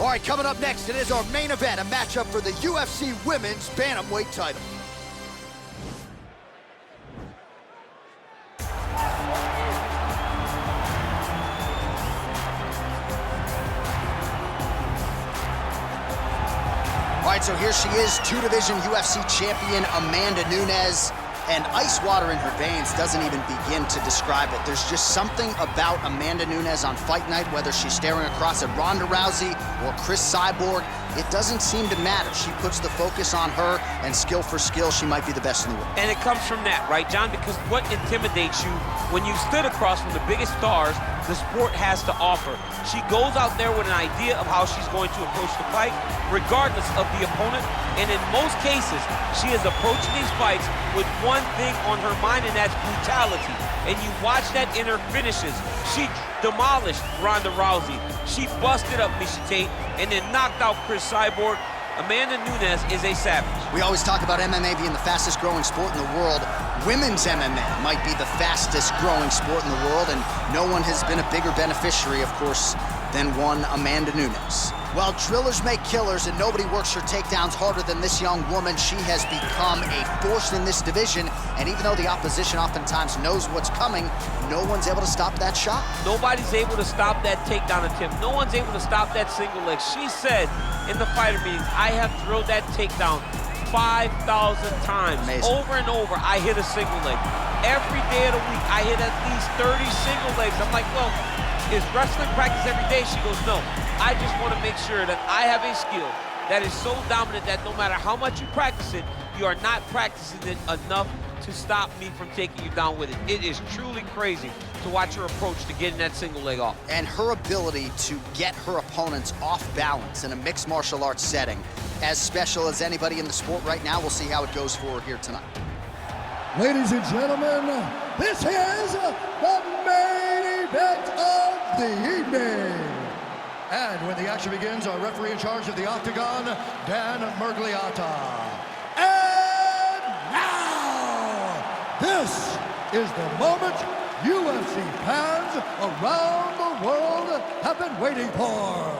All right, coming up next, it is our main event, a matchup for the UFC Women's Bantamweight title. All right, so here she is, two-division UFC champion Amanda Nunes. And ice water in her veins doesn't even begin to describe it. There's just something about Amanda Nunes on fight night, whether she's staring across at Ronda Rousey or Chris Cyborg, it doesn't seem to matter. She puts the focus on her, and skill for skill, she might be the best in the world. And it comes from that, right, John? Because what intimidates you when you stood across from the biggest stars the sport has to offer? She goes out there with an idea of how she's going to approach the fight, regardless of the opponent. And in most cases, she is approaching these fights with one thing on her mind, and that's brutality. And you watch that in her finishes. She demolished Ronda Rousey. She busted up Miesha Tate and then knocked out Chris Cyborg. Amanda Nunes is a savage. We always talk about MMA being the fastest growing sport in the world. Women's MMA might be the fastest growing sport in the world, and no one has been a bigger beneficiary, of course, than one Amanda Nunes. While drillers make killers and nobody works her takedowns harder than this young woman, she has become a force in this division, and even though the opposition oftentimes knows what's coming, no one's able to stop that shot. Nobody's able to stop that takedown attempt. No one's able to stop that single leg. She said in the fighter meetings, I have drilled that takedown 5,000 times. Amazing. Over and over, I hit a single leg. Every day of the week, I hit at least 30 single legs. I'm like, well, is wrestling practice every day? She goes, no. I just want to make sure that I have a skill that is so dominant that no matter how much you practice it, you are not practicing it enough to stop me from taking you down with it. It is truly crazy to watch her approach to getting that single leg off. And her ability to get her opponents off balance in a mixed martial arts setting, as special as anybody in the sport right now. We'll see how it goes for her here tonight. Ladies and gentlemen, this is the main event of the evening. And when the action begins, our referee in charge of the Octagon, Dan Murgliata. And now, this is the moment UFC fans around the world have been waiting for.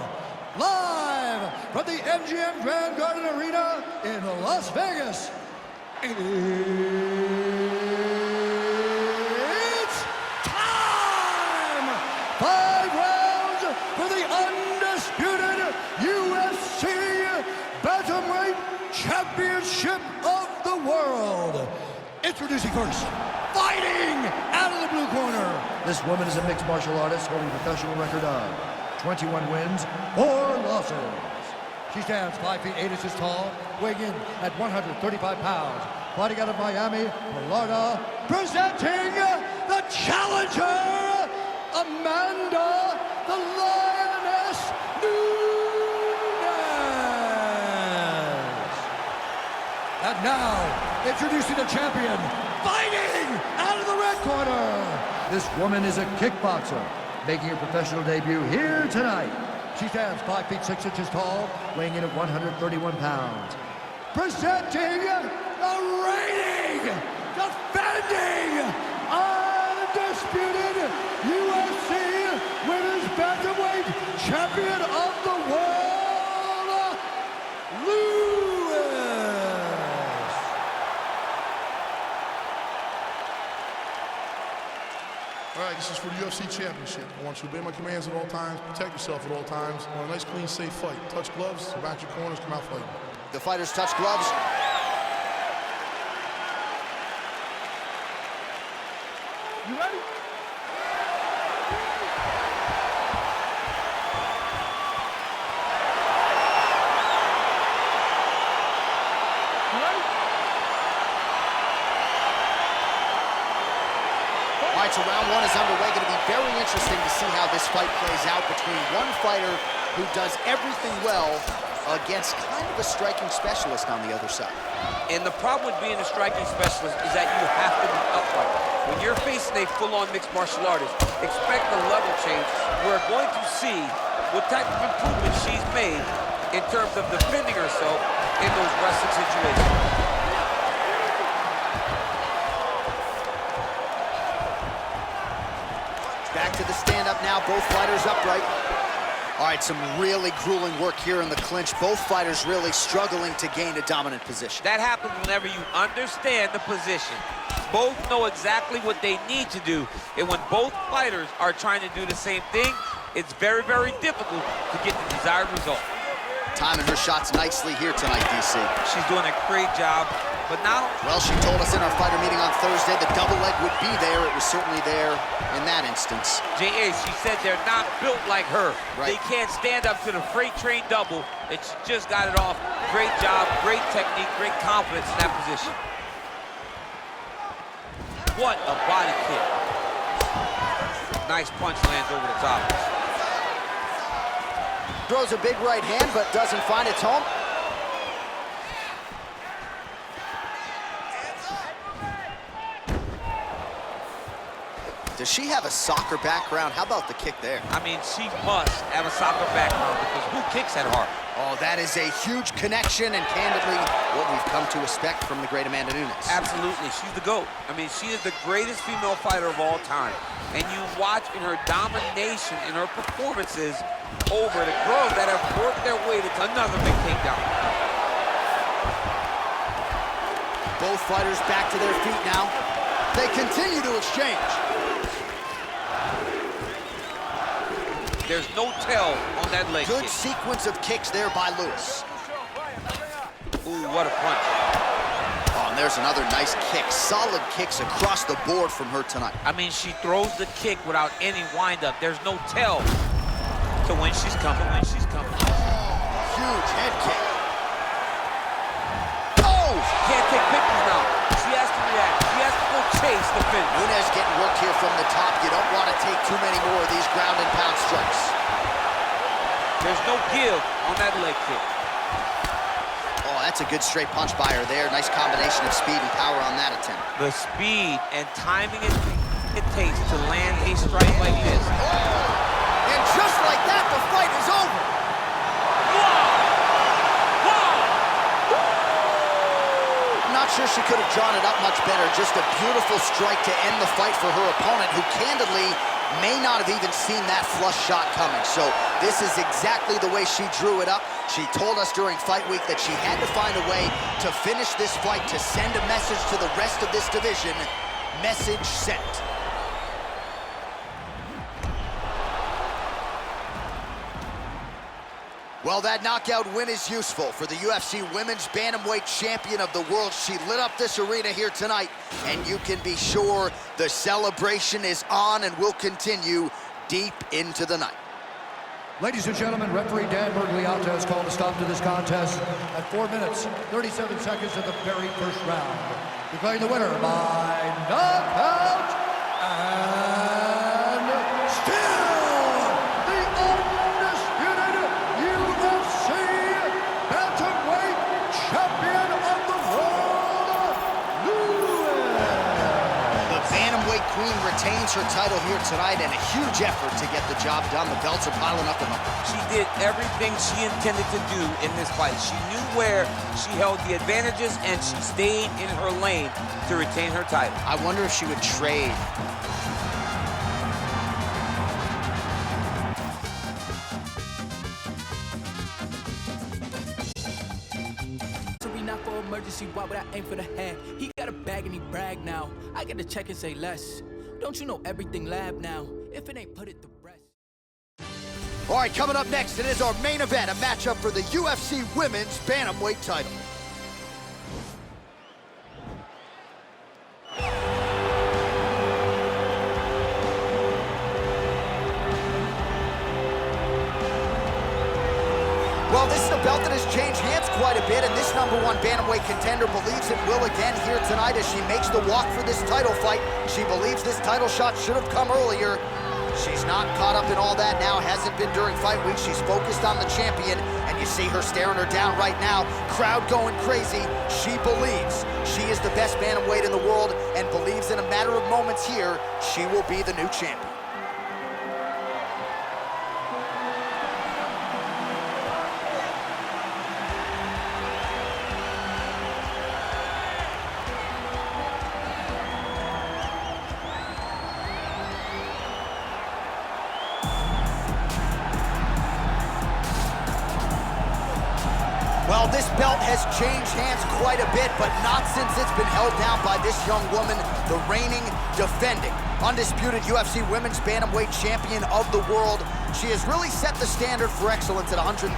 Live from the MGM Grand Garden Arena in Las Vegas, it's time! 5 rounds for the undisputed UFC Bantamweight Championship of the world. Introducing first, fighting out of the blue corner. This woman is a mixed martial artist holding a professional record of 21 wins, 4 losses. She stands 5 feet 8 inches tall, weighing in at 135 pounds. Fighting out of Miami, Florida, presenting the challenger, Amanda the Lioness Nunes. And now, introducing the champion, fighting out of the red corner. This woman is a kickboxer, making her professional debut here tonight. She stands 5 feet 6 inches tall, weighing in at 131 pounds. Presenting the reigning, defending, undisputed UFC Women's Bantamweight Champion of the World, Lewis. All right, this is for the UFC Championship. I want you to obey my commands at all times, protect yourself at all times. I want a nice, clean, safe fight. Touch gloves, back your corners, come out fighting. The fighters touch gloves. You ready? All right, so round one is underway. Going to be very interesting to see how this fight plays out between one fighter who does everything well against kind of a striking specialist on the other side. And the problem with being a striking specialist is that you have to be upright. When you're facing a full-on mixed martial artist, expect a level change. We're going to see what type of improvement she's made in terms of defending herself in those wrestling situations. Back to the stand-up now, both fighters upright. All right, some really grueling work here in the clinch. Both fighters really struggling to gain a dominant position. That happens whenever you understand the position. Both know exactly what they need to do. And when both fighters are trying to do the same thing, it's very, very difficult to get the desired result. Timing her shots nicely here tonight, DC. She's doing a great job. But now, well, she told us in our fighter meeting on Thursday the double leg would be there. It was certainly there in that instance. J.A., she said they're not built like her. Right. They can't stand up to the freight train double, and she just got it off. Great job, great technique, great confidence in that position. What a body kick. Nice punch lands over the top. Throws a big right hand, but doesn't find its home. Does she have a soccer background? How about the kick there? I mean, she must have a soccer background because who kicks that hard? Oh, that is a huge connection and candidly what we've come to expect from the great Amanda Nunes. Absolutely, she's the GOAT. I mean, she is the greatest female fighter of all time. And you watch in her domination in her performances over the girls that have worked their way to another big takedown. Both fighters back to their feet now. They continue to exchange. There's no tell on that leg Good kick. sequence of kicks there by Lewis. Ooh, what a punch. Oh, and there's another nice kick. Solid kicks across the board from her tonight. I mean, she throws the kick without any wind-up. There's no tell to when she's coming, Huge head kick. Oh! Can't take pictures now. She has to react. She has to go chase the finish. Nunes getting work here from the top. You don't want to take too many more of these ground and pound strikes. There's no give on that leg kick. Oh, that's a good straight punch by her there. Nice combination of speed and power on that attempt. The speed and timing it takes to land a strike like this. And just like that, the fight is over. Not sure she could have drawn it up much better. Just a beautiful strike to end the fight for her opponent, who candidly may not have even seen that flush shot coming. So this is exactly the way she drew it up. She told us during fight week that she had to find a way to finish this fight, to send a message to the rest of this division. Message sent. Well, that knockout win is useful for the UFC Women's Bantamweight Champion of the World. She lit up this arena here tonight, and you can be sure the celebration is on and will continue deep into the night. Ladies and gentlemen, referee Dan Bergliata has called a stop to this contest at 4 minutes, 37 seconds of the very first round. Declaring the winner by knockout and still the undisputed UFC Bantamweight Champion of the World, Nunes. The Bantamweight Queen retains her title here tonight, and a huge effort to get the job done. The belts are piling up and up. She did everything she intended to do in this fight. She knew where she held the advantages, and she stayed in her lane to retain her title. I wonder if she would trade. Not for emergency, why would I aim for the head? He got a bag and he brag now. I get to check and say less. Don't you know everything lab now? If it ain't put it to rest. All right, coming up next, it is our main event, a matchup for the UFC Women's Bantamweight title. Well, this is a belt that has changed hands quite a bit, and this #1 bantamweight contender believes it will again here tonight as she makes the walk for this title fight. She believes this title shot should have come earlier. She's not caught up in all that now, hasn't been during fight week. She's focused on the champion, and you see her staring her down right now. Crowd going crazy. She believes she is the best bantamweight in the world and believes in a matter of moments here, she will be the new champion. Well, this belt has changed hands quite a bit, but not since it's been held down by this young woman, the reigning, defending, undisputed UFC Women's Bantamweight Champion of the world. She has really set the standard for excellence at 135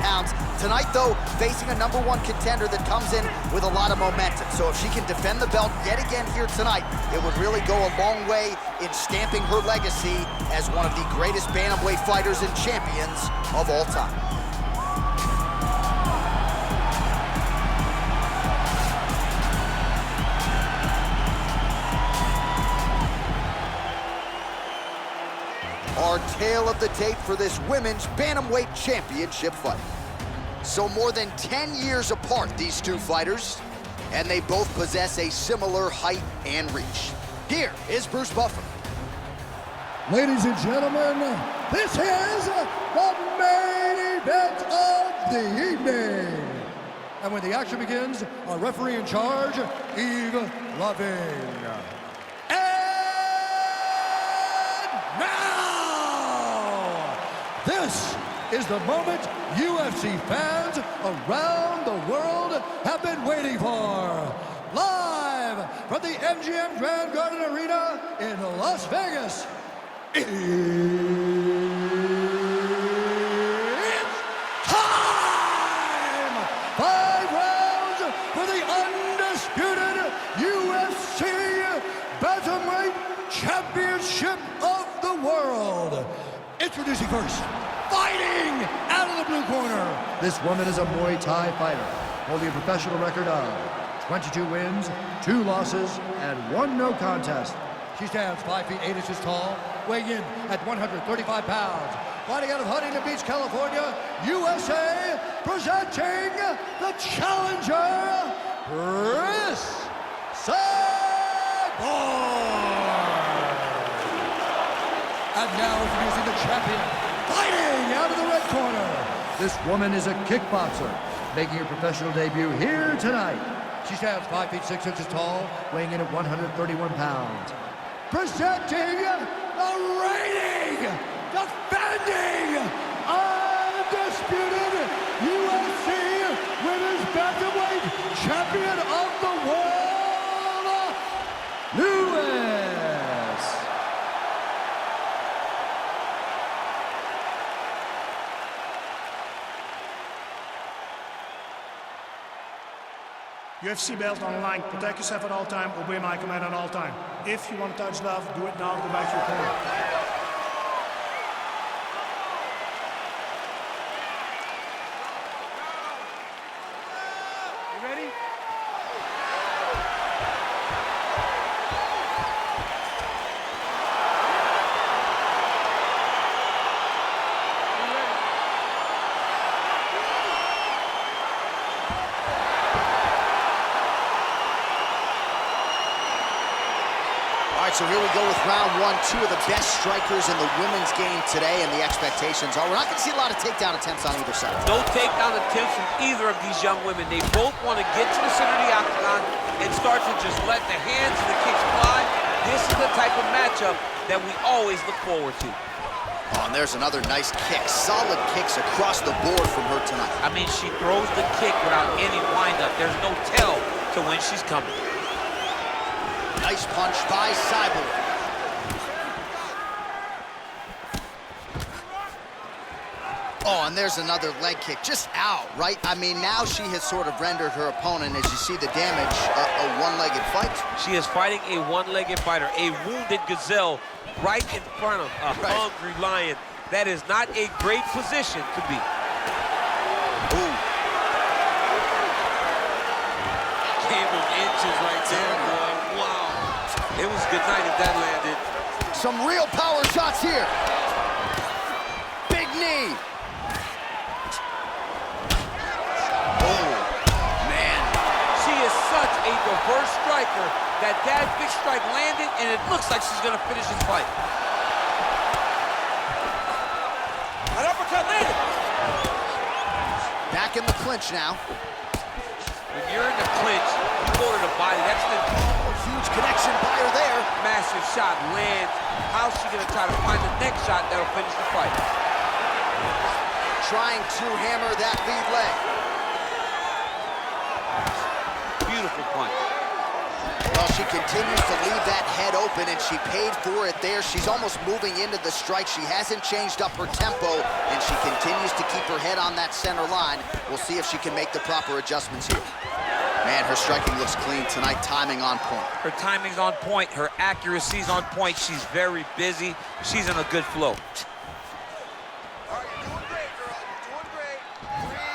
pounds. Tonight, though, facing a #1 contender that comes in with a lot of momentum. So if she can defend the belt yet again here tonight, it would really go a long way in stamping her legacy as one of the greatest bantamweight fighters and champions of all time. Our tale of the tape for this women's bantamweight championship fight. So more than 10 years apart, these two fighters, and they both possess a similar height and reach. Here is Bruce Buffer. Ladies and gentlemen, this is the main event of the evening. And when the action begins, our referee in charge, Yves Lavigne. This is the moment UFC fans around the world have been waiting for. Live from the MGM Grand Garden Arena in Las Vegas, it's time! 5 rounds for the undisputed UFC Bantamweight Championship of the world. Introducing first, fighting out of the blue corner. This woman is a Muay Thai fighter, holding a professional record of 22 wins, 2 losses, and 1 no contest. She stands 5 feet 8 inches tall, weighing in at 135 pounds. Fighting out of Huntington Beach, California, USA, presenting the challenger, Chris Cyborg. And now introducing the champion, fighting out of the red corner. This woman is a kickboxer, making her professional debut here tonight. She stands 5 feet 6 inches tall, Weighing in at 131 pounds. presenting the reigning, defending, undisputed UFC Women's Bantamweight Champion of the world, Lewis! UFC belt on the line. Protect yourself at all time. Obey my command at all time. If you want to touch love, do it now. Go back to your corner. You ready? All right, so here we go with round 1. 2 of the best strikers in the women's game today, and the expectations are we're not going to see a lot of takedown attempts on either side. No takedown attempts from either of these young women. They both want to get to the center of the octagon and start to just let the hands and the kicks fly. This is the type of matchup that we always look forward to. Oh, and there's another nice kick. Solid kicks across the board from her tonight. I mean, she throws the kick without any windup. There's no tell to when she's coming. Nice punch by Cyborg. Oh, and there's another leg kick, just out, right? I mean, now she has sort of rendered her opponent, as you see the damage, a one-legged fight. She is fighting a one-legged fighter, a wounded gazelle right in front of a hungry lion. That is not a great position to be. Ooh. Game of inches right there, boy. Wow. It was good night if that landed. Some real power shots here. Big knee. Oh, man. She is such a diverse striker that big strike landed, and it looks like she's going to finish this fight. An uppercut landed. Back in the clinch now. When you're in the clinch, you go to the body. That's the Huge connection by her there. massive shot lands. How's she going to try to find the next shot that'll finish the fight? Trying to hammer that lead leg. Well, she continues to leave that head open, and she paid for it there. She's almost moving into the strike. She hasn't changed up her tempo, and she continues to keep her head on that center line. We'll see if she can make the proper adjustments here. Man, her striking looks clean tonight, timing on point. Her timing's on point, her accuracy's on point. She's very busy. She's in a good flow.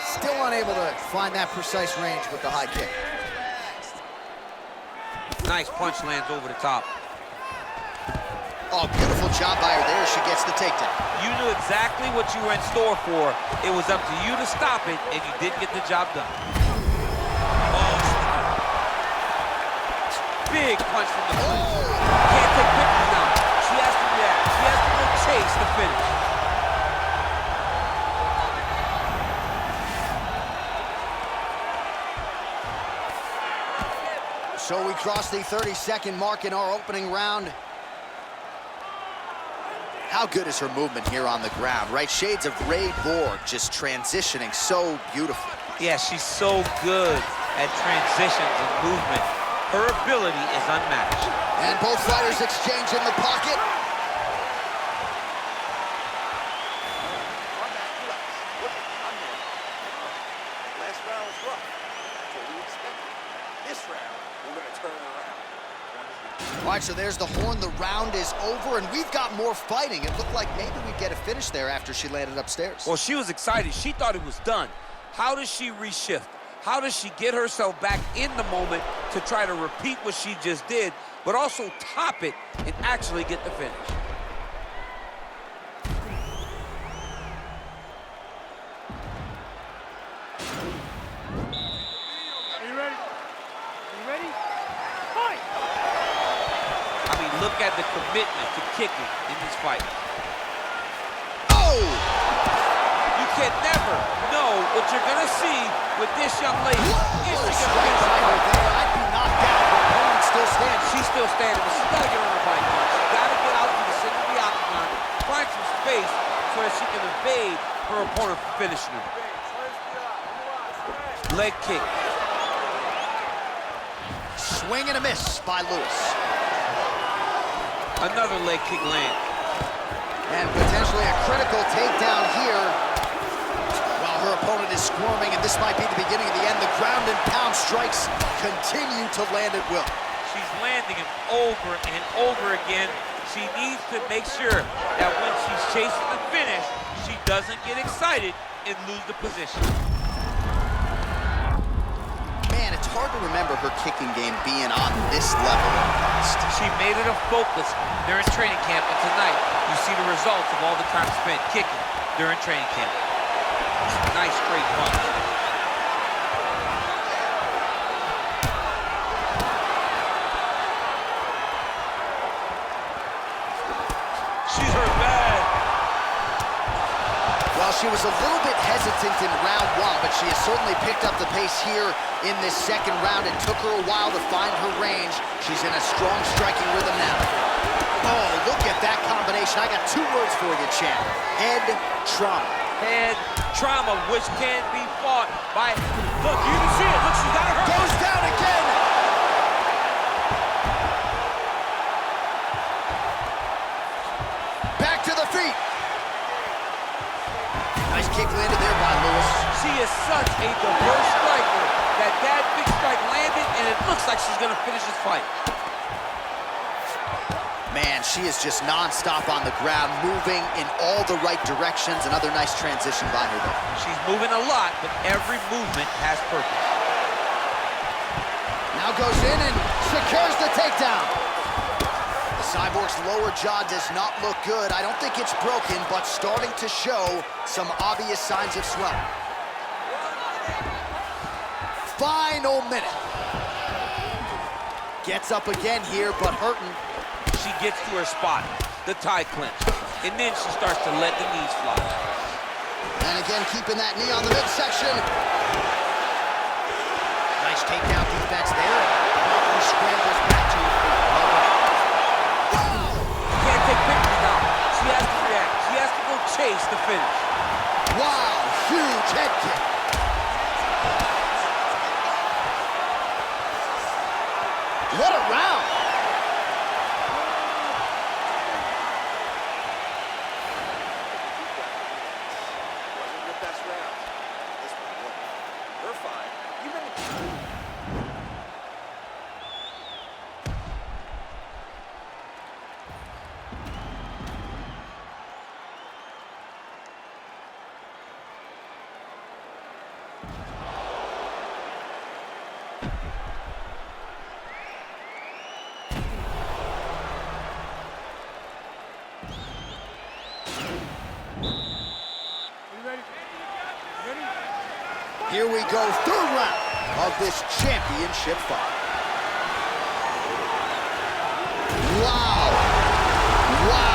Still unable to find that precise range with the high kick. Nice punch lands over the top. Oh, beautiful job by her there. She gets the takedown. You knew exactly what you were in store for. It was up to you to stop it, and you didn't get the job done. Oh, big punch from the clinch. Can't take pictures now. She has to react. She has to go chase the finish. So we cross the 30-second mark in our opening round. How good is her movement here on the ground, right? Shades of Ray Borg, just transitioning so beautifully. Yeah, she's so good at transitions and movement. Her ability is unmatched. And both fighters exchange in the pocket. Last round was rough. That's what we expected. This round, we're going to turn it around. All right, so there's the horn. The round is over, and we've got more fighting. It looked like maybe we'd get a finish there after she landed upstairs. Well, she was excited. She thought it was done. How does she reshift? How does she get herself back in the moment to try to repeat what she just did, but also top it and actually get the finish? Are you ready? Are you ready? Fight! I mean, look at the commitment to kicking in this fight. Oh! You can never know what you're going to see with this young lady. Is she Strike going to by her there. I'd be knocked out. Her opponent still standing. She's still standing, but she's got to get on her bike. She's got to get out to the center of the octagon, find some space so that she can evade her opponent from finishing her. Leg kick. Swing and a miss by Lewis. Another leg kick land. And potentially a critical takedown here. While her opponent is squirming, and this might be the beginning of the end. The ground and pound strikes continue to land at will. She's landing them over and over again. She needs to make sure that when she's chasing the finish, she doesn't get excited and lose the position. Man, it's hard to remember her kicking game being on this level in the past. She made it a focus during training camp, and tonight you see the results of all the time spent kicking during training camp. Nice straight punch. She's hurt bad. Well, she was a little bit hesitant in round one, but she has certainly picked up the pace here in this second round. It took her a while to find her range. She's in a strong striking rhythm now. Oh, look at that combination. I got two words for you, champ. Head trauma. Head trauma, which can be fought by... Look, you can see it. Look, she's got her hurt. Goes down again. Back to the feet. Nice kick landed there by Lewis. She is such a diverse striker that big strike landed, and it looks like she's going to finish this fight. Man, she is just non-stop on the ground, moving in all the right directions. Another nice transition by her there. She's moving a lot, but every movement has purpose. Now goes in and secures the takedown. The Cyborg's lower jaw does not look good. I don't think it's broken, but starting to show some obvious signs of swelling. Final minute. Gets up again here, but hurting. She gets to her spot, the tie clinch, and then she starts to let the knees fly. And again, keeping that knee on the midsection. Nice takedown defense there. He scrambles back to his feet. You can't take pictures now. She has to react. She has to go chase the finish. Wow, huge head kick. What a Here we go, third round of this championship fight. Wow. Wow.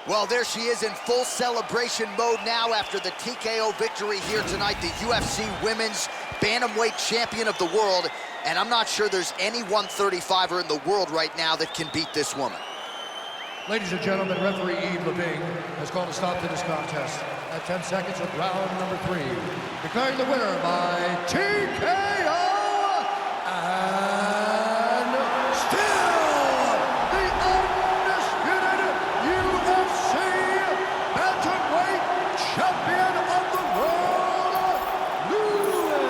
Well, there she is in full celebration mode now after the TKO victory here tonight, the UFC Women's Bantamweight Champion of the world. And I'm not sure there's any 135er in the world right now that can beat this woman. Ladies and gentlemen, referee Yves Levine has called a stop to this contest at 10 seconds of round number 3. Declaring the winner by TKO and still the undisputed UFC Bantamweight Champion of the world, Lewis.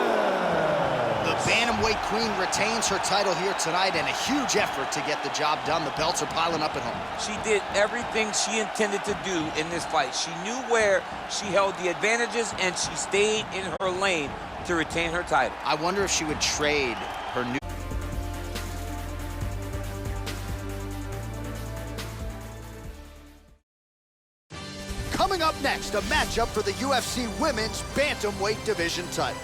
The Bantamweight Queen retains her title here tonight, and a huge effort to get the job done. The belts are piling up at home. She did everything she intended to do in this fight. She knew where she held the advantages, and she stayed in her lane to retain her title. I wonder if she would trade her new... Coming up next, a matchup for the UFC Women's Bantamweight Division title.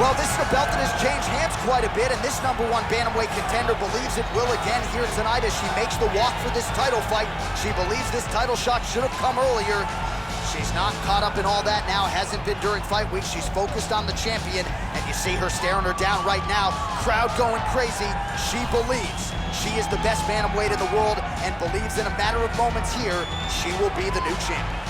Well, this is a belt that has changed hands quite a bit, and this #1 bantamweight contender believes it will again here tonight as she makes the walk for this title fight. She believes this title shot should have come earlier. She's not caught up in all that now, hasn't been during fight week. She's focused on the champion, and you see her staring her down right now. Crowd going crazy. She believes she is the best bantamweight in the world and believes in a matter of moments here, she will be the new champion.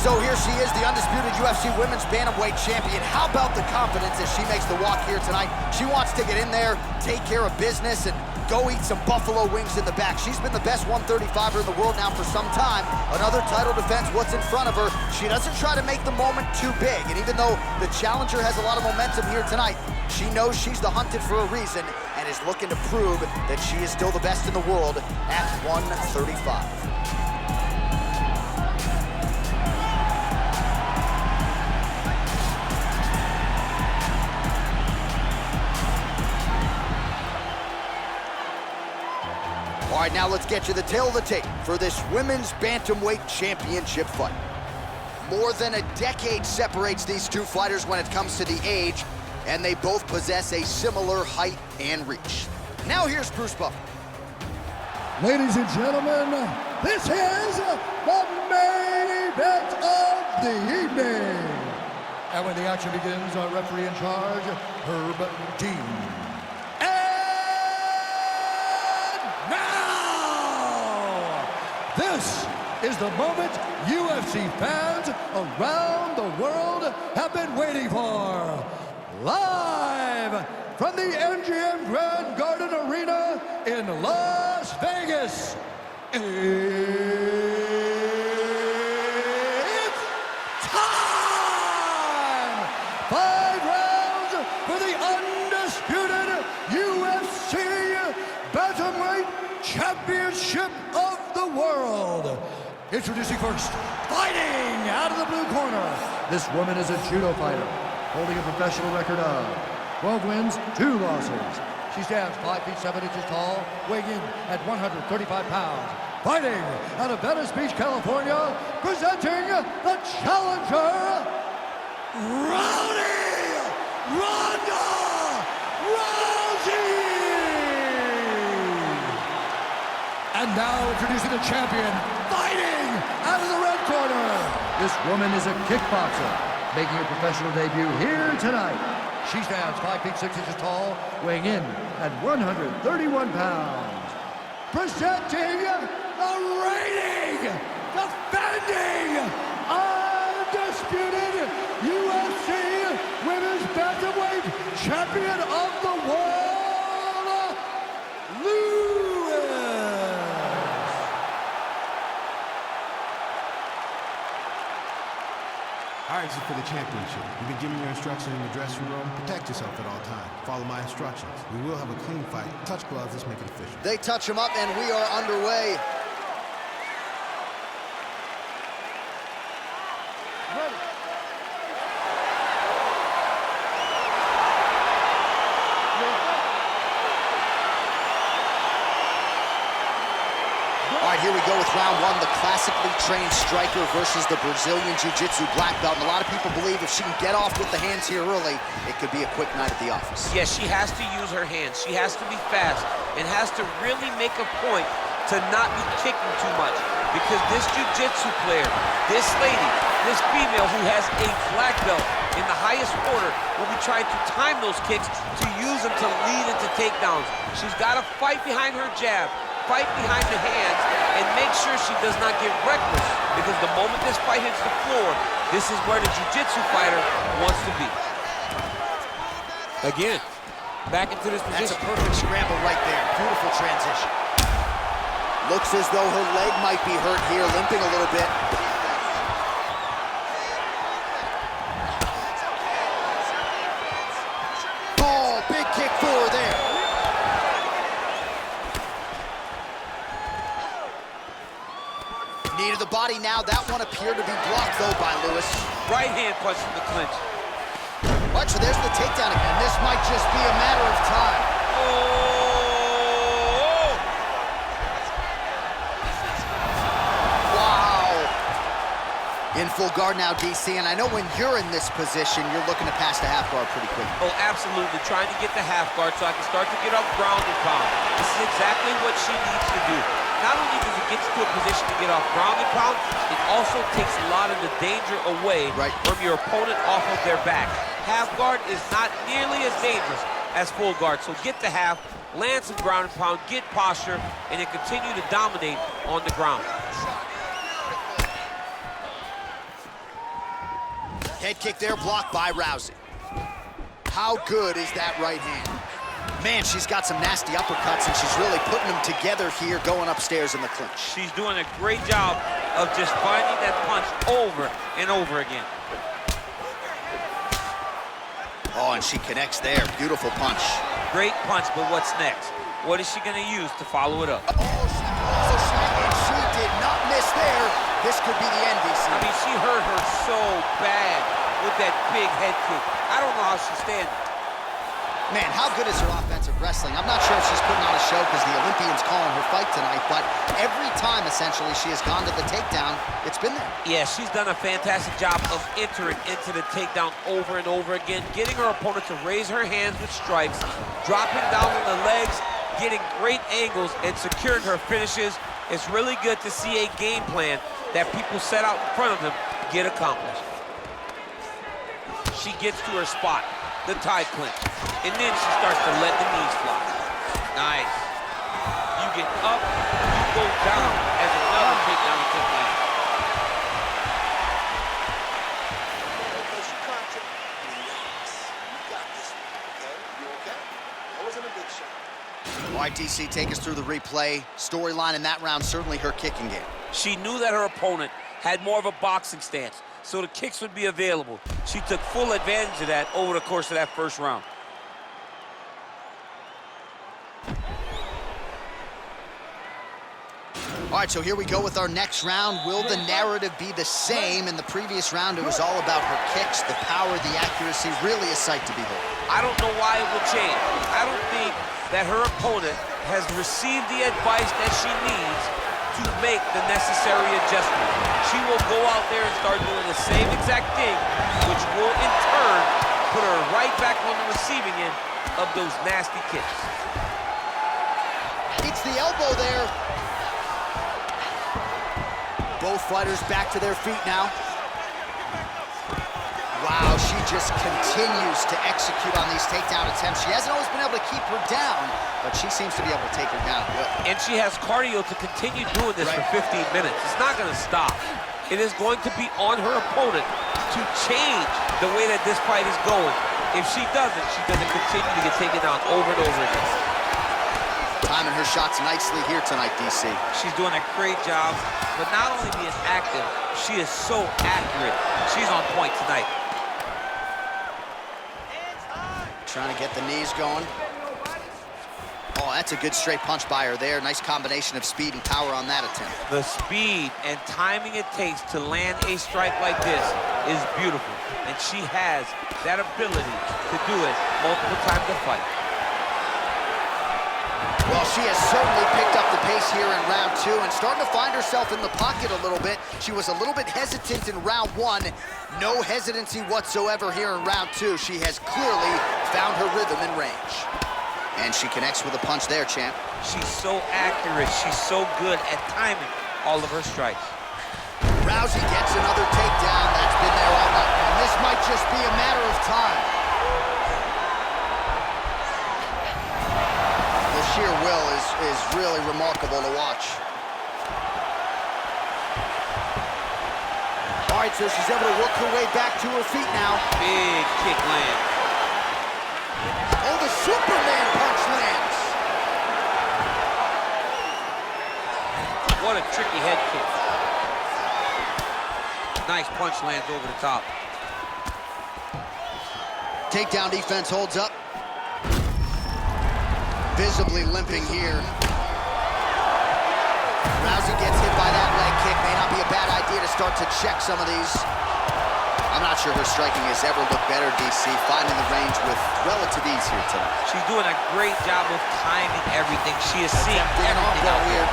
So here she is, the undisputed UFC Women's Bantamweight Champion. How about the confidence as she makes the walk here tonight? She wants to get in there, take care of business, and go eat some buffalo wings in the back. She's been the best 135er in the world now for some time. Another title defense, what's in front of her. She doesn't try to make the moment too big. And even though the challenger has a lot of momentum here tonight, she knows she's the hunted for a reason and is looking to prove that she is still the best in the world at 135. All right, now let's get you the tail of the tape for this Women's Bantamweight Championship fight. More than a decade separates these two fighters when it comes to the age, and they both possess a similar height and reach. Now here's Bruce Buffer. Ladies and gentlemen, this is the main event of the evening. And when the action begins, our referee in charge, Herb Dean. This is the moment UFC fans around the world have been waiting for. Live from the MGM Grand Garden Arena in Las Vegas, it's time! 5 rounds for the undisputed UFC Bantamweight Championship of the world. Introducing first, fighting out of the blue corner. This woman is a judo fighter, holding a professional record of 12 wins, 2 losses. She stands 5 feet 7 inches tall, weighing in at 135 pounds. Fighting out of Venice Beach, California, presenting the challenger, Rowdy Ronda Rousey! And now introducing the champion, fighting out of the red corner. This woman is a kickboxer, making her professional debut here tonight. She stands 5 feet 6 inches tall, weighing in at 131 pounds. Presenting the reigning, defending, undisputed UFC Women's Bantamweight Champion of the World, Lewis. All right, this is for the championship. You've been giving your instructions in the dressing room. Protect yourself at all times. Follow my instructions. We will have a clean fight. Touch gloves, let's make it official. They touch him up, and we are underway. Ready. All right, here we go with round one, the classically trained striker versus the Brazilian Jiu-Jitsu black belt. And a lot of people believe if she can get off with the hands here early, it could be a quick night at the office. Yes, she has to use her hands. She has to be fast and has to really make a point to not be kicking too much. Because this Jiu-Jitsu player, this lady, this female who has a black belt in the highest order will be trying to time those kicks to use them to lead into takedowns. She's got to fight behind her jab, fight behind the hands, and make sure she does not get reckless, because the moment this fight hits the floor, this is where the jiu-jitsu fighter wants to be. Again, back into this position. That's a perfect scramble right there. Beautiful transition. Looks as though her leg might be hurt here, limping a little bit. Oh, big kick for her there. Knee to the body now. That one appeared to be blocked, though, by Lewis. Right hand punch in the clinch. Right, so there's the takedown again. This might just be a matter of time. Oh! Wow. In full guard now, DC, and I know when you're in this position, you're looking to pass the half guard pretty quick. Oh, absolutely. Trying to get the half guard so I can start to get off ground and pound. This is exactly what she needs to do. Not only does it get you to a position to get off ground and pound, it also takes a lot of the danger away from your opponent off of their back. Half guard is not nearly as dangerous as full guard, so get the half, land some ground and pound, get posture, and then continue to dominate on the ground. Head kick there, blocked by Rousey. How good is that right hand? Man, she's got some nasty uppercuts, and she's really putting them together here going upstairs in the clinch. She's doing a great job of just finding that punch over and over again. Oh, and she connects there. Beautiful punch. Great punch, but what's next? What is she going to use to follow it up? Oh, she throws a shot, and she did not miss there. This could be the end, DC. I mean, she hurt her so bad with that big head kick. I don't know how she's standing. Man, how good is her offensive wrestling? I'm not sure if she's putting on a show because the Olympians calling her fight tonight, but every time, essentially, she has gone to the takedown, it's been there. Yeah, she's done a fantastic job of entering into the takedown over and over again, getting her opponent to raise her hands with strikes, dropping down on the legs, getting great angles, and securing her finishes. It's really good to see a game plan that people set out in front of them get accomplished. She gets to her spot, the tie clinch, and then she starts to let the knees fly. Nice. You get up, you go down as another takedown attempt lands. All right, DC, take us through the replay. Storyline in that round, certainly her kicking game. She knew that her opponent had more of a boxing stance, so the kicks would be available. She took full advantage of that over the course of that first round. All right, so here we go with our next round. Will the narrative be the same? In the previous round, it was all about her kicks, the power, the accuracy, really a sight to behold. I don't know why it will change. I don't think that her opponent has received the advice that she needs to make the necessary adjustments. She will go out there and start doing the same exact thing, which will in turn put her right back on the receiving end of those nasty kicks. It's the elbow there. Both fighters back to their feet now. Wow, she just continues to execute on these takedown attempts. She hasn't always been able to keep her down, but she seems to be able to take her down good. And she has cardio to continue doing this for 15 minutes. It's not going to stop. It is going to be on her opponent to change the way that this fight is going. If she doesn't, she's going to continue to get taken down over and over again. Timing her shots nicely here tonight, DC. She's doing a great job, but not only being active, she is so accurate. She's on point tonight. Trying to get the knees going. Oh, that's a good straight punch by her there. Nice combination of speed and power on that attempt. The speed and timing it takes to land a strike like this is beautiful. And she has that ability to do it multiple times a fight. Well, she has certainly picked up the pace here in round 2 and starting to find herself in the pocket a little bit. She was a little bit hesitant in round 1. No hesitancy whatsoever here in round 2. She has clearly found her rhythm and range. And she connects with a punch there, champ. She's so accurate. She's so good at timing all of her strikes. Rousey gets another takedown. That's been there all night. And this might just be a matter of time. The sheer will is really remarkable to watch. All right, so she's able to work her way back to her feet now. Big kick land. Oh, the Superman punch lands. What a tricky head kick. Nice punch lands over the top. Takedown defense holds up. Visibly limping here. Rousey gets hit by that leg kick. May not be a bad idea to start to check some of these. I'm not sure her striking has ever looked better, DC, finding the range with relative ease here tonight. She's doing a great job of timing everything. She is seeing everything out here.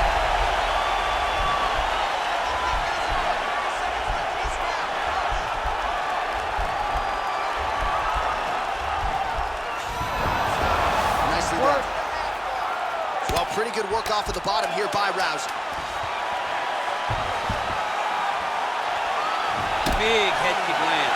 Nicely done. Well, pretty good work off of the bottom here by Rousey. Big head kick land.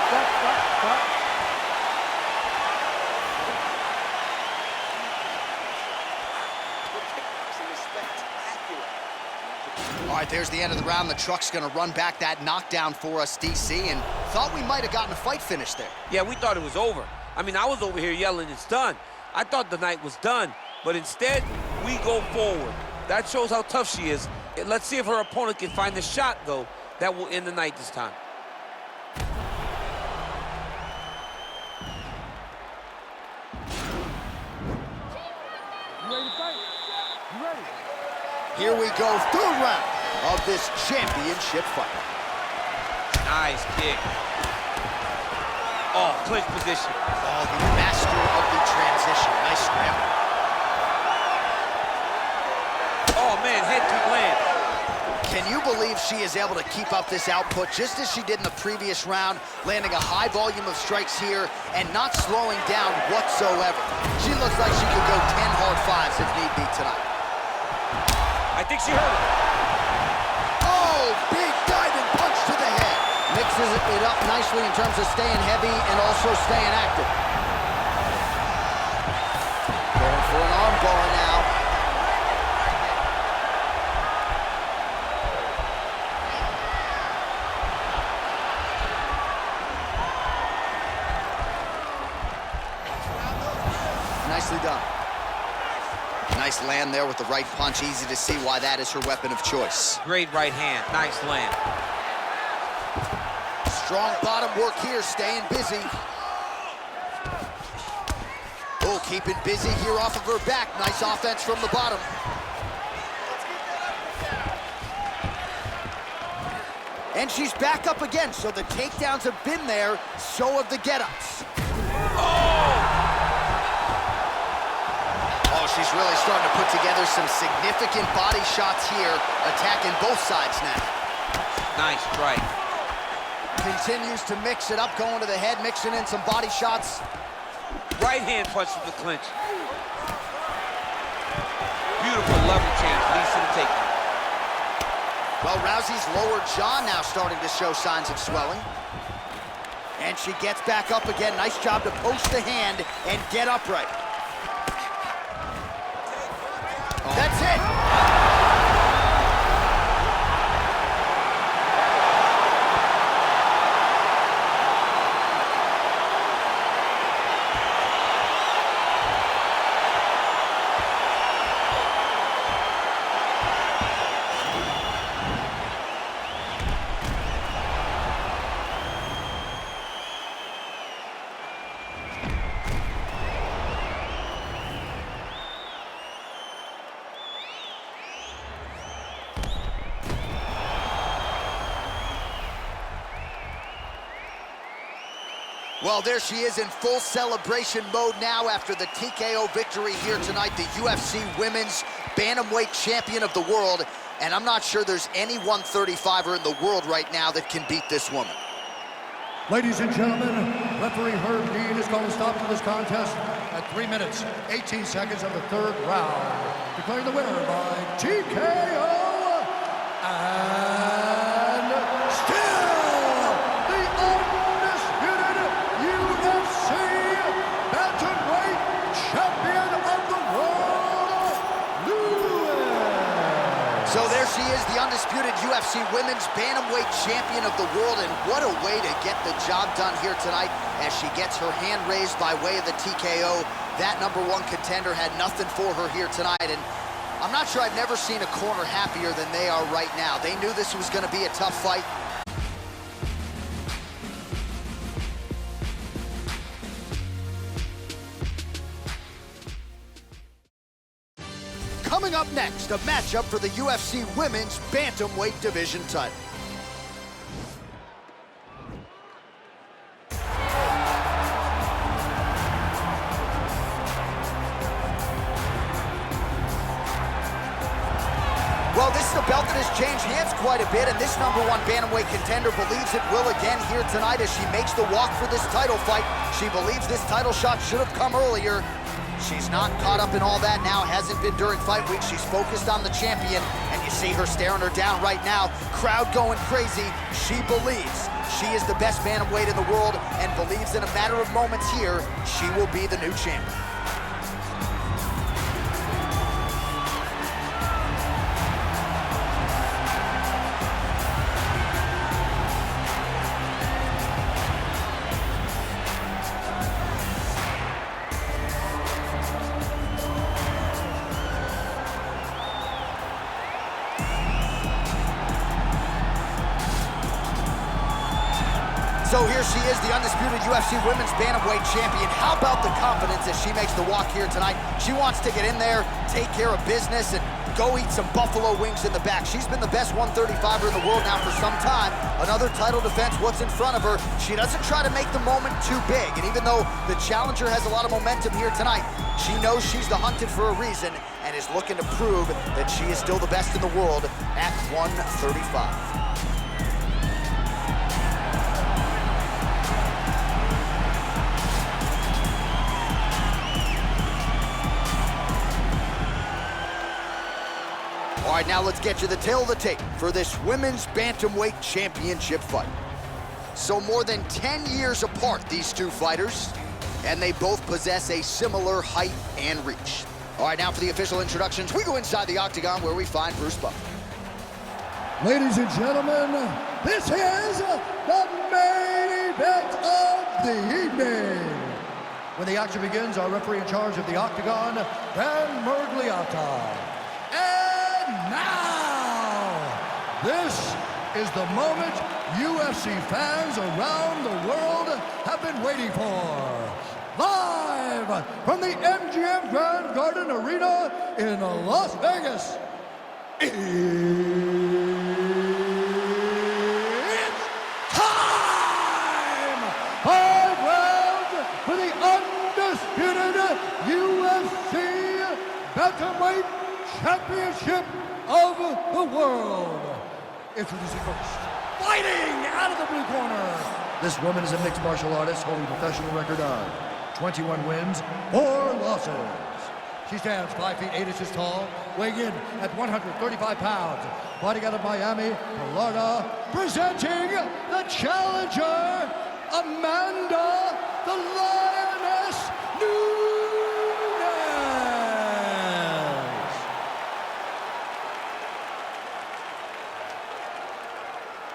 All right, there's the end of the round. The truck's going to run back that knockdown for us, DC, and thought we might have gotten a fight finish there. Yeah, we thought it was over. I mean, I was over here yelling, it's done. I thought the night was done, but instead, we go forward. That shows how tough she is. Let's see if her opponent can find the shot, though, that will end the night this time. Here we go, third round of this championship fight. Nice kick. Oh, clinch position. Oh, the master of the transition. Nice scramble. Oh, man, head kick land. Can you believe she is able to keep up this output just as she did in the previous round, landing a high volume of strikes here and not slowing down whatsoever? She looks like she could go 10 hard fives if need be tonight. I think she heard it. Oh, big diving punch to the head. Mixes it up nicely in terms of staying heavy and also staying active. Going for an arm bar now. Nicely done. Nice land there with the right punch. Easy to see why that is her weapon of choice. Great right hand. Nice land. Strong bottom work here, staying busy. Oh, keeping busy here off of her back. Nice offense from the bottom. And she's back up again, so the takedowns have been there, so have the get-ups. Oh, she's really starting to put together some significant body shots here, attacking both sides now. Nice strike. Continues to mix it up, going to the head, mixing in some body shots. Right hand punch from the clinch. Beautiful level change, leads to the takedown. Well, Rousey's lower jaw now starting to show signs of swelling. And she gets back up again. Nice job to post the hand and get upright. That's it. Well, there she is in full celebration mode now after the TKO victory here tonight, the UFC Women's Bantamweight Champion of the world. And I'm not sure there's any 135er in the world right now that can beat this woman. Ladies and gentlemen, referee Herb Dean has called a stop to this contest at 3 minutes, 18 seconds of the third round, declaring the winner by TKO, and still the undisputed UFC Bantamweight Champion of the world, Lewis. So there she is, the undisputed UFC Women's Bantamweight Champion of the world, and what a way to get the job done here tonight as she gets her hand raised by way of the TKO. That #1 contender had nothing for her here tonight, and I'm not sure I've never seen a corner happier than they are right now. They knew this was going to be a tough fight. Coming up next, a matchup for the UFC Women's Bantamweight Division title. Well, this is a belt that has changed hands quite a bit, and this #1 Bantamweight contender believes it will again here tonight as she makes the walk for this title fight. She believes this title shot should have come earlier. She's not caught up in all that now, hasn't been during fight week. She's focused on the champion, and you see her staring her down right now. Crowd going crazy. She believes she is the best bantamweight in the world and believes in a matter of moments here, she will be the new champion. So here she is, the undisputed UFC Women's Bantamweight Champion. How about the confidence as she makes the walk here tonight? She wants to get in there, take care of business, and go eat some buffalo wings in the back. She's been the best 135er in the world now for some time. Another title defense, what's in front of her. She doesn't try to make the moment too big. And even though the challenger has a lot of momentum here tonight, she knows she's the hunted for a reason and is looking to prove that she is still the best in the world at 135. All right, now let's get you the tail of the tape for this Women's Bantamweight Championship fight. So more than 10 years apart, these two fighters, and they both possess a similar height and reach. All right, now for the official introductions, we go inside the octagon where we find Bruce Buffer. Ladies and gentlemen, this is the main event of the evening. When the action begins, our referee in charge of the octagon, Dan Mergliata. And now, this is the moment UFC fans around the world have been waiting for. Live from the MGM Grand Garden Arena in Las Vegas. It's time! 5 rounds for the undisputed UFC Introducing first, fighting out of the blue corner. This woman is a mixed martial artist holding a professional record of 21 wins, 4 losses. She stands 5 feet 8 inches tall, weighing in at 135 pounds. Fighting out of Miami, Florida, presenting the challenger, Amanda the Lioness Nunes.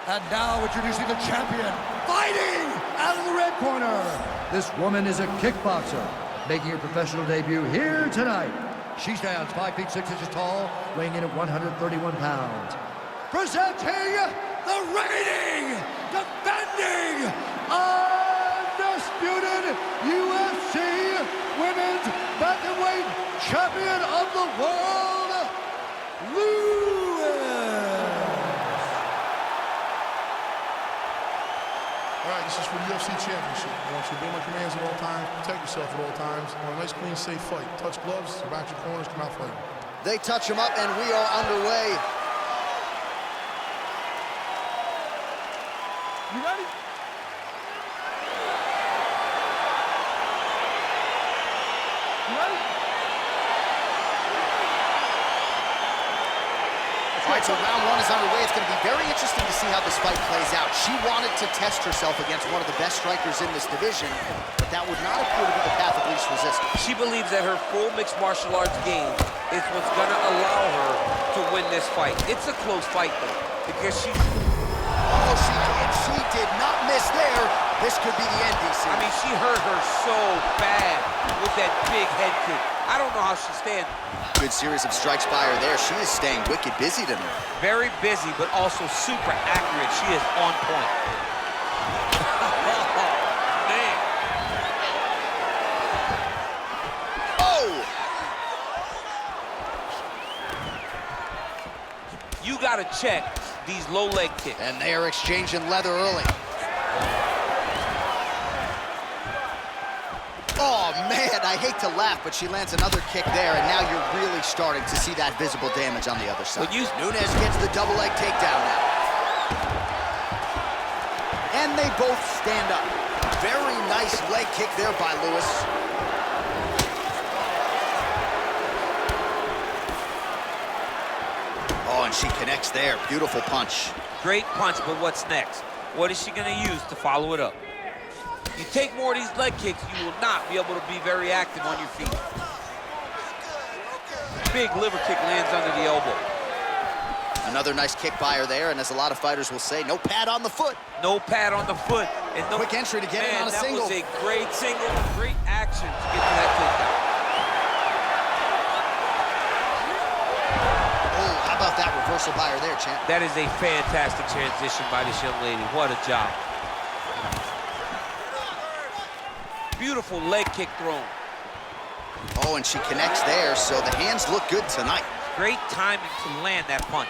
And now introducing the champion, fighting out of the red corner. This woman is a kickboxer, making her professional debut here tonight. She stands 5 feet 6 inches tall, weighing in at 131 pounds. Presenting the reigning, defending, undisputed UFC Women's Bantamweight Champion of the World, Lewis. All right, this is for the UFC Championship. I want you to obey my commands at all times, protect yourself at all times. I want a nice, clean, safe fight. Touch gloves, back your corners, come out fighting. They touch him up, and we are underway. You ready? You ready? All right, so round 1 is underway. It's going to be very interesting to see how this fight plays out. She wanted to test herself against one of the best strikers in this division, but that would not appear to be the path of least resistance. She believes that her full mixed martial arts game is what's going to allow her to win this fight. It's a close fight, though, because she... Oh, she did not miss there. This could be the end, DC. I mean, she hurt her so bad with that big head kick. I don't know how she's standing. Good series of strikes by her there. She is staying wicked busy tonight. Very busy, but also super accurate. She is on point. Man. Oh! You got to check these low leg kicks. And they are exchanging leather early. Oh, man, I hate to laugh, but she lands another kick there, and now you're really starting to see that visible damage on the other side. Nunes gets the double leg takedown now. And they both stand up. Very nice leg kick there by Lewis. Oh, and she connects there. Beautiful punch. Great punch, but what's next? What is she going to use to follow it up? You take more of these leg kicks, you will not be able to be very active on your feet. Big liver kick lands under the elbow. Another nice kick by her there, and as a lot of fighters will say, no pad on the foot. No pad on the foot. And no, quick entry to get it on a single. That was a great single, great action to get to that takedown. Oh, how about that reversal by her there, champ? That is a fantastic transition by this young lady. What a job. Beautiful leg kick thrown. Oh, and she connects there, so the hands look good tonight. Great timing to land that punch.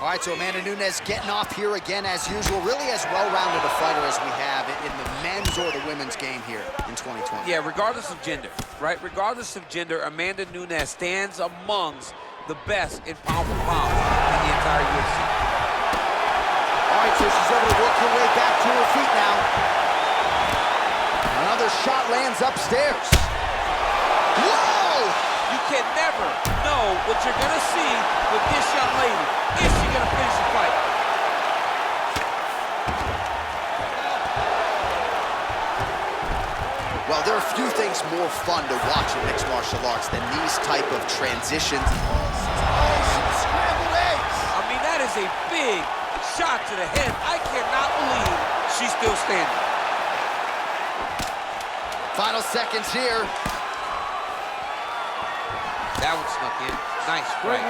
All right, so Amanda Nunes getting off here again as usual. Really as well-rounded a fighter as we have in the men's or the women's game here in 2020. Yeah, regardless of gender, right? Regardless of gender, Amanda Nunes stands amongst the best in pound for pound in the entire UFC. All right, so she's able to work her way back to her feet now. Another shot lands upstairs. Whoa! You can never know what you're going to see with this young lady. Is she going to finish the fight? Well, there are few things more fun to watch in mixed martial arts than these type of transitions. Scrambled eggs. I mean, that is a big shot to the head. I cannot believe she's still standing. Final seconds here. That one snuck in. Nice strike.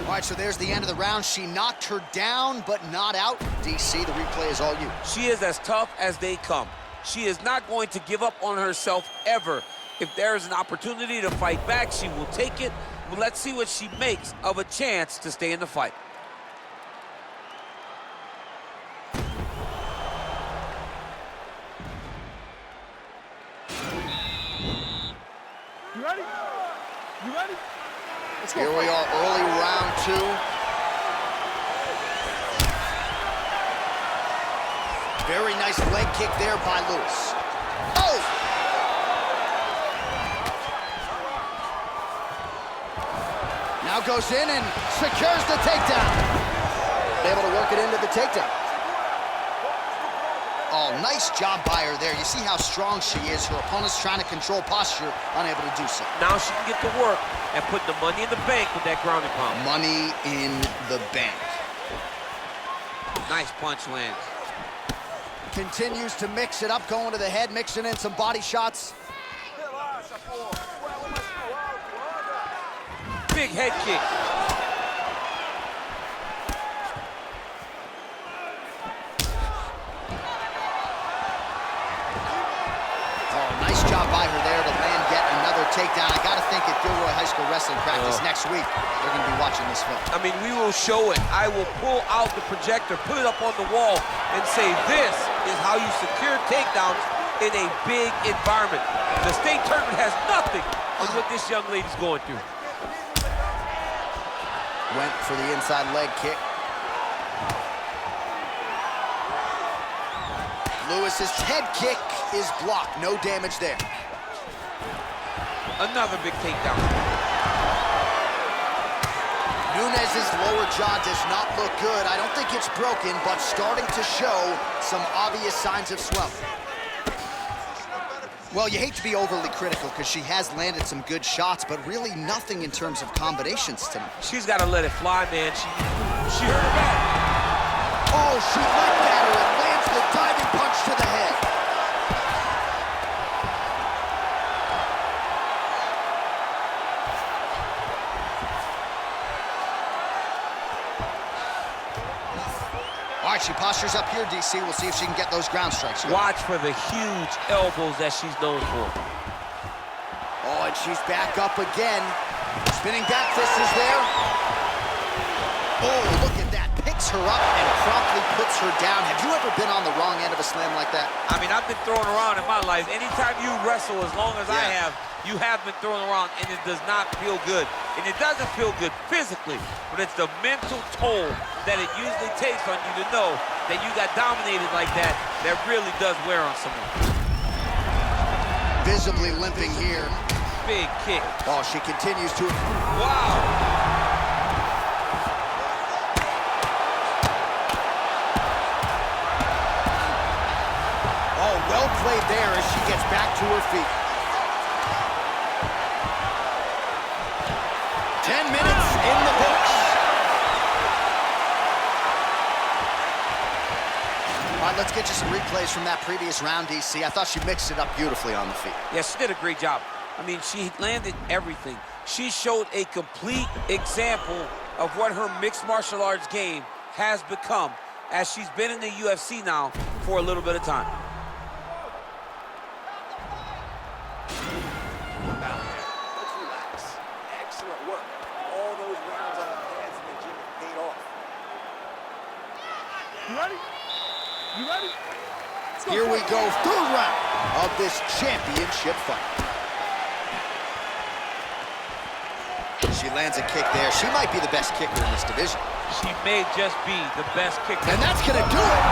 All right, so there's the end of the round. She knocked her down, but not out. DC, the replay is all you. She is as tough as they come. She is not going to give up on herself ever. If there is an opportunity to fight back, she will take it. But let's see what she makes of a chance to stay in the fight. You ready? You ready? Here we are, early round 2. Very nice leg kick there by Lewis. Oh! Now goes in and secures the takedown. Able to work it into the takedown. Oh, nice job by her there. You see how strong she is. Her opponent's trying to control posture, unable to do so. Now she can get to work and put the money in the bank with that ground and pound. Money in the bank. Nice punch lands. Continues to mix it up, going to the head, mixing in some body shots. Big head kick. Nice job by her there to land yet another takedown. I gotta think at Gilroy High School wrestling practice next week, they're gonna be watching this film. I mean, we will show it. I will pull out the projector, put it up on the wall, and say, this is how you secure takedowns in a big environment. The state tournament has nothing on what this young lady's going through. Went for the inside leg kick. Lewis's head kick is blocked. No damage there. Another big takedown. Nunes's lower jaw does not look good. I don't think it's broken, but starting to show some obvious signs of swelling. Well, you hate to be overly critical because she has landed some good shots, but really nothing in terms of combinations tonight. She's got to let it fly, man. She hurt her back. Oh, she leapt at her and lands the diving punch to the head. All right, she postures up here, DC. We'll see if she can get those ground strikes. Watch for the huge elbows that she's known for. Oh, and she's back up again. Spinning back fist is there. Oh, look at that. Picks her up and promptly puts her down. Have you ever been on the wrong end of a slam like that? I mean, I've been thrown around in my life. Anytime you wrestle as long as I have, you have been thrown around, and it does not feel good. And it doesn't feel good physically, but it's the mental toll that it usually takes on you to know that you got dominated like that, that really does wear on someone. Visibly limping here. Big kick. Oh, she continues to... Wow. Oh, well played there as she gets back to her feet. 10 minutes in the books. All right, let's get you some replays from that previous round, DC. I thought she mixed it up beautifully on the feet. Yeah, she did a great job. I mean, she landed everything. She showed a complete example of what her mixed martial arts game has become as she's been in the UFC now for a little bit of time. Let's relax. Excellent work. All those rounds on the pads in the gym paid off. You ready? You ready? Here we go, third round of this championship fight. She lands a kick there. She might be the best kicker in this division. She may just be the best kicker. And that's gonna do it.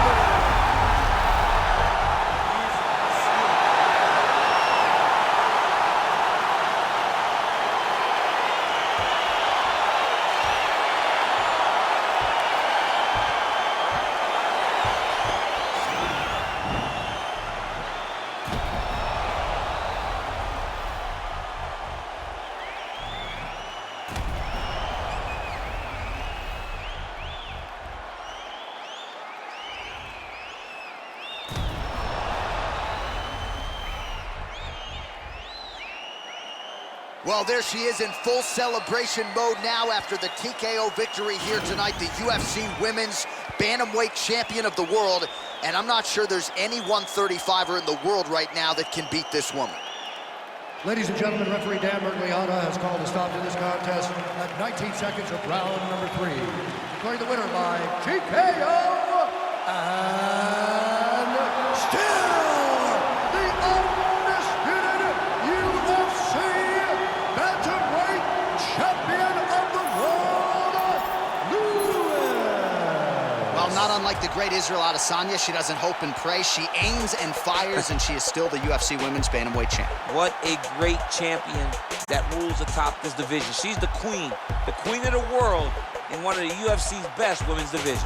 Well, there she is in full celebration mode now after the TKO victory here tonight, the UFC Women's Bantamweight Champion of the world. And I'm not sure there's any 135er in the world right now that can beat this woman. Ladies and gentlemen, referee Dan Bergliana has called a stop to this contest at 19 seconds of round number 3. Declaring the winner by TKO and still the undisputed UFC like the great Israel Adesanya, she doesn't hope and pray. She aims and fires, and she is still the UFC Women's Bantamweight champ. What a great champion that rules atop this division. She's the queen of the world in one of the UFC's best women's divisions.